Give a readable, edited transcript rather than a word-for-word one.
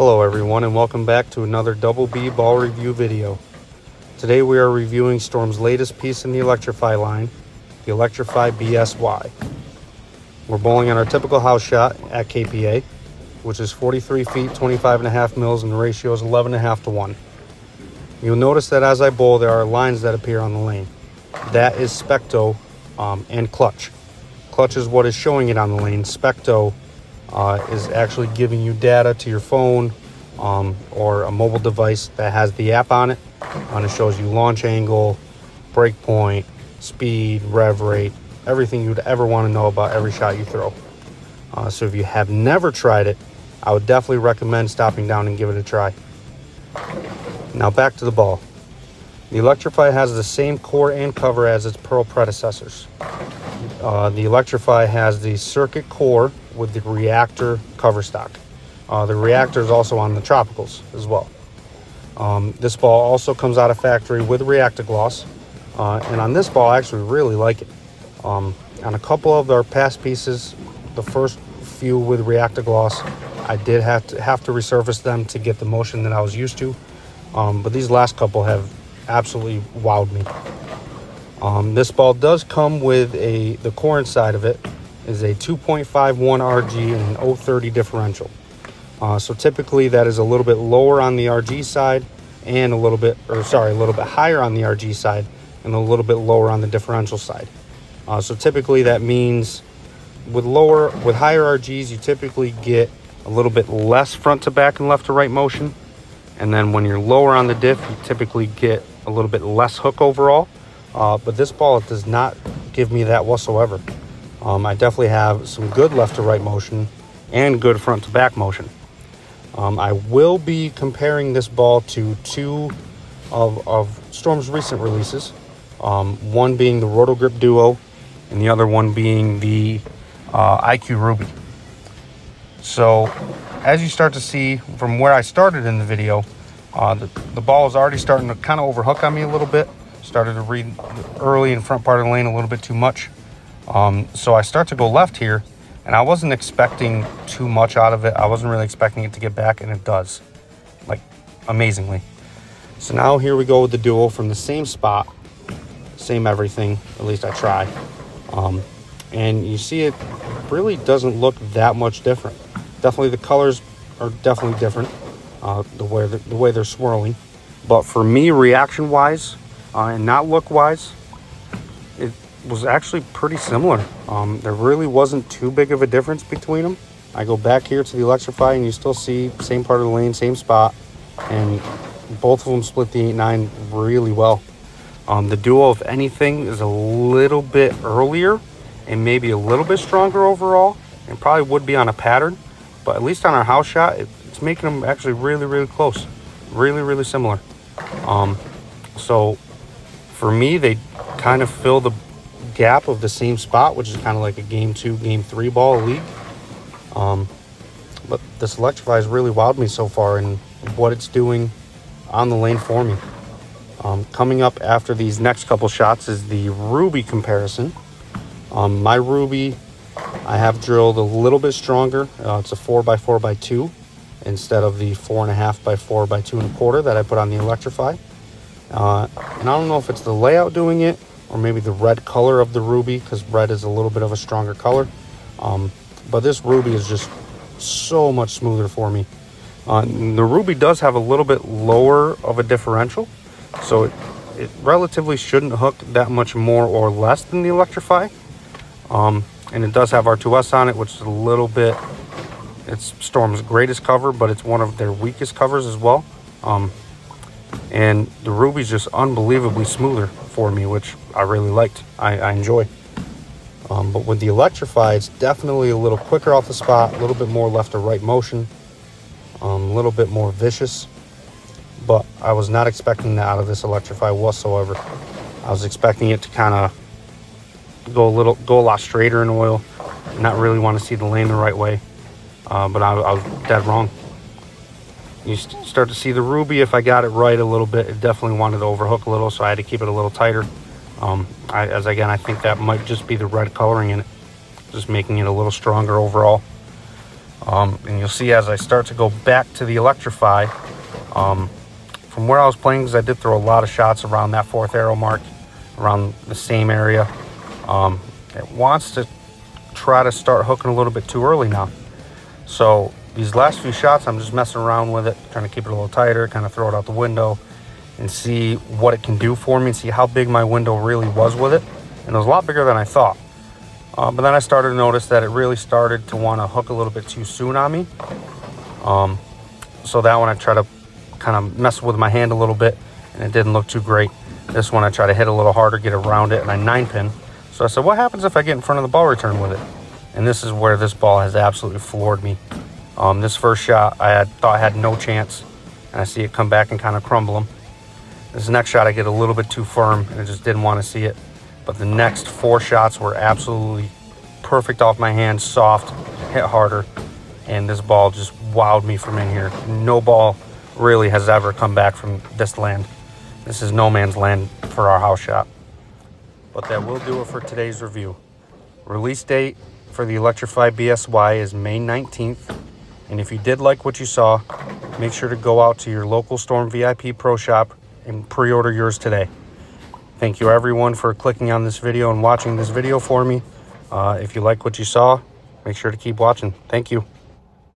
Hello everyone and welcome back to another Double B ball review video. Today we are reviewing Storm's latest piece in the Electrify line, the Electrify BSY. We're bowling on our typical house shot at KPA, which is 43 feet, 25.5 mils, and the ratio is 11.5 to 1. You'll notice that as I bowl there are lines that appear on the lane. That is Specto and clutch. Clutch is what is showing it on the lane. Specto is actually giving you data to your phone or a mobile device that has the app on it. And it shows you launch angle, break point, speed, rev rate, everything you'd ever want to know about every shot you throw. So if you have never tried it, I would definitely recommend stopping down and give it a try. Now back to the ball. The Electrify has the same core and cover as its Pearl predecessors. The Electrify has the circuit core with the reactor cover stock. The reactor is also on the Tropicals as well. This ball also comes out of factory with reactor gloss. And on this ball, I actually really like it. On a couple of our past pieces, the first few with reactor gloss, I did have to resurface them to get the motion that I was used to. But these last couple have absolutely wowed me. This ball does come with the core inside of it is a 2.51 RG and an 030 differential. So typically that is a little bit lower on the RG side and a little bit higher on the RG side and a little bit lower on the differential side. So typically that means with higher RGs you typically get a little bit less front to back and left to right motion, and then when you're lower on the diff you typically get a little bit less hook overall. But this ball does not give me that whatsoever. I definitely have some good left to right motion and good front to back motion. I will be comparing this ball to two of Storm's recent releases. One being the Roto Grip Duo and the other one being the IQ Ruby. So as you start to see from where I started in the video, the ball is already starting to kind of overhook on me a little bit. Started to read early in front part of the lane a little bit too much. So I start to go left here, and I wasn't expecting too much out of it. I wasn't really expecting it to get back, and it does, like, amazingly. So now here we go with the Duo from the same spot, same everything, at least I try. And you see it really doesn't look that much different. Definitely the colors are definitely different, the way they're swirling. But for me, reaction-wise, and not look-wise, it was actually pretty similar. There really wasn't too big of a difference between them. I go back here to the Electrify and you still see same part of the lane, same spot, and both of them split the 8-9 really well. The Duo, if anything, is a little bit earlier and maybe a little bit stronger overall, and probably would be on a pattern, but at least on our house shot, it's making them actually really, really close, really, really similar. So for me, they kind of fill the gap of the same spot, which is kind of like a game 2, game 3 ball league. But this Electrify has really wowed me so far in what it's doing on the lane for me. Coming up after these next couple shots is the Ruby comparison. My Ruby, I have drilled a little bit stronger. It's a 4x4x2 instead of the 4.5x4 by 2.25 that I put on the Electrify. And I don't know if it's the layout doing it or maybe the red color of the Ruby, because red is a little bit of a stronger color. But this Ruby is just so much smoother for me. The Ruby does have a little bit lower of a differential, so it relatively shouldn't hook that much more or less than the Electrify. And it does have R2S on it, which is a little bit, it's Storm's greatest cover, but it's one of their weakest covers as well. And the Ruby's just unbelievably smoother for me, which I really liked. I enjoy. But with the Electrify, it's definitely a little quicker off the spot, a little bit more left to right motion, a little bit more vicious. But I was not expecting that out of this Electrify whatsoever. I was expecting it to kind of go a lot straighter in oil, not really want to see the lane the right way. But I was dead wrong. You start to see the Ruby, if I got it right a little bit, it definitely wanted to overhook a little, so I had to keep it a little tighter. I think that might just be the red coloring in it, just making it a little stronger overall. And you'll see as I start to go back to the Electrify, from where I was playing, because I did throw a lot of shots around that 4th arrow mark, around the same area. It wants to try to start hooking a little bit too early now. So these last few shots, I'm just messing around with it, trying to keep it a little tighter, kind of throw it out the window and see what it can do for me and see how big my window really was with it. And it was a lot bigger than I thought. But then I started to notice that it really started to want to hook a little bit too soon on me. So that one I tried to kind of mess with my hand a little bit, and it didn't look too great. This one I try to hit a little harder, get around it, and I 9-pin. So I said, what happens if I get in front of the ball return with it? And this is where this ball has absolutely floored me. This first shot I thought I had no chance, and I see it come back and kind of crumble them. This next shot I get a little bit too firm, and I just didn't want to see it. But the next 4 shots were absolutely perfect off my hand, soft, hit harder, and this ball just wowed me from in here. No ball really has ever come back from this land. This is no man's land for our house shot. But that will do it for today's review. Release date for the Electrify BSY is May 19th. And if you did like what you saw, make sure to go out to your local Storm VIP Pro Shop and pre-order yours today. Thank you everyone for clicking on this video and watching this video for me. If you like what you saw, make sure to keep watching. Thank you.